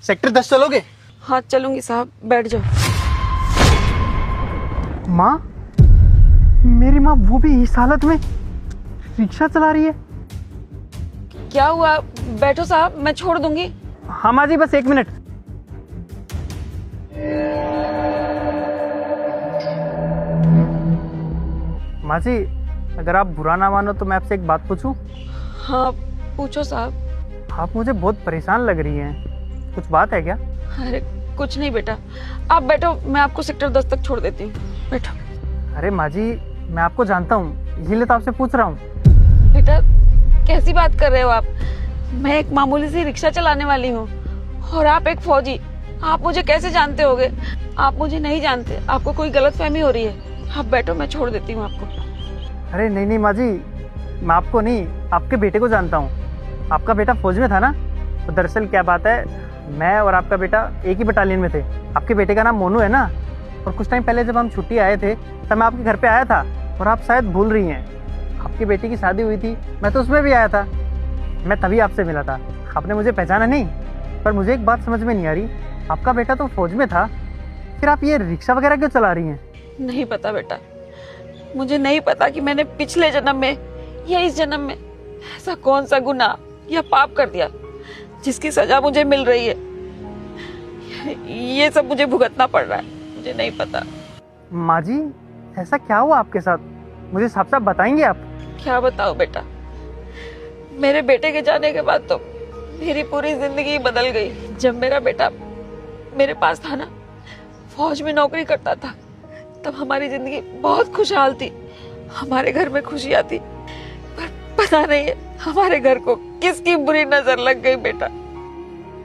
Sector 10 चलोगे? हाँ चलूंगी साहब, बैठ जाओ। माँ, मेरी माँ वो भी इस हालत में रिक्शा चला रही है। क्या हुआ? बैठो साहब, मैं छोड़ दूंगी। हाँ माँ जी, बस 1 मिनट। माँ जी, अगर आप बुरा ना मानो तो मैं आपसे एक बात पूछूं? हाँ पूछो साहब। आप मुझे बहुत परेशान लग रही हैं, कुछ बात है क्या? अरे कुछ नहीं बेटा, आप बैठो, मैं आपको सेक्टर 10 तक छोड़ देती हूँ, बैठो। अरे माँ जी, मैं आपको जानता हूँ, इसीलिए तो आपसे पूछ रहा हूँ। बेटा कैसी बात कर रहे हो आप? मैं एक मामूली सी रिक्शा चलाने वाली हूँ और आप एक फौजी। आप मुझे कैसे जानते होगे? आप मुझे नहीं जानते, आपको कोई गलतफहमी हो रही है। आप बैठो, मैं छोड़ देती हूँ आपको। अरे नहीं नहीं माँ जी, मैं आपको नहीं, आपके बेटे को जानता हूँ। आपका बेटा फौज में था ना? तो दरअसल क्या बात है, मैं और आपका बेटा एक ही बटालियन में थे। आपके बेटे का नाम मोनू है ना? और कुछ टाइम पहले जब हम छुट्टी आए थे तब मैं आपके घर पे आया था, और आप शायद भूल रही हैं, आपकी बेटी की शादी हुई थी, मैं तो उसमें भी आया था। मैं तभी आपसे मिला था, आपने मुझे पहचाना नहीं। पर मुझे एक बात समझ में नहीं आ रही, आपका बेटा तो फौज में था, फिर आप ये रिक्शा वगैरह क्यों चला रही हैं? नहीं पता बेटा, मुझे नहीं पता कि मैंने पिछले जन्म में या इस जन्म में ऐसा कौन सा गुनाह या पाप कर दिया जिसकी सजा मुझे मिल रही है। ये सब मुझे भुगतना पड़ रहा है, मुझे नहीं पता। माँ जी, ऐसा क्या हुआ आपके साथ? मुझे साफ साफ बताएंगे आप? क्या बताओ बेटा, मेरे बेटे के जाने के बाद तो मेरी पूरी जिंदगी बदल गई। जब मेरा बेटा मेरे पास था ना, फौज में नौकरी करता था, तब हमारी जिंदगी बहुत खुशहाल थी, हमारे घर में खुशियां थी। पर पता नहीं है हमारे घर को किसकी बुरी नजर लग गई बेटा।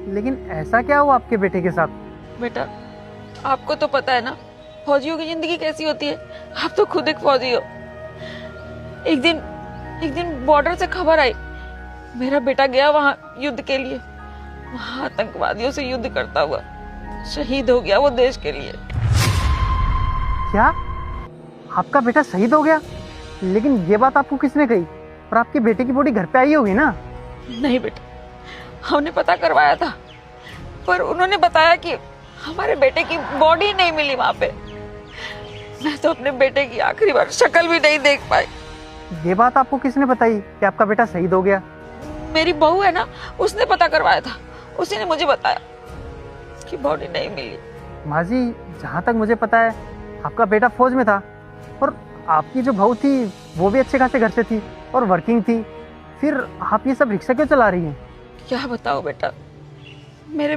लेकिन ऐसा क्या हुआ आपके बेटे के साथ? बेटा आपको तो पता है ना फौजियों की जिंदगी कैसी होती है, आप तो खुद एक फौजी हो। एक दिन बॉर्डर से खबर आई, मेरा बेटा गया वहां युद्ध के लिए, वहां आतंकवादियों से युद्ध करता हुआ शहीद हो गया वो देश के लिए। क्या? आपका बेटा शहीद हो गया? लेकिन ये बात आपको किसने कही? और आपके बेटे की बॉडी घर पे आई होगी ना? नहीं बेटा, हमने पता करवाया था, पर उन्होंने बताया कि हमारे बेटे की बॉडी नहीं मिली वहां पे। मैं तो अपने बेटे की आखिरी बार शक्ल भी नहीं देख पाई। ये बात आपको किसने बताई कि आपका बेटा शहीद हो गया? मेरी बहू है ना, उसने पता करवाया था, उसी ने मुझे बताया कि बॉडी नहीं मिली। माँ जी, जहाँ तक मुझे पता है आपका बेटा फौज में था, और आपकी जो बहू थी वो भी अच्छे खासे घर से थी और वर्किंग थी, फिर आप ये सब रिक्शा क्यों चला रही हैं? क्या बताओ बेटा, मेरे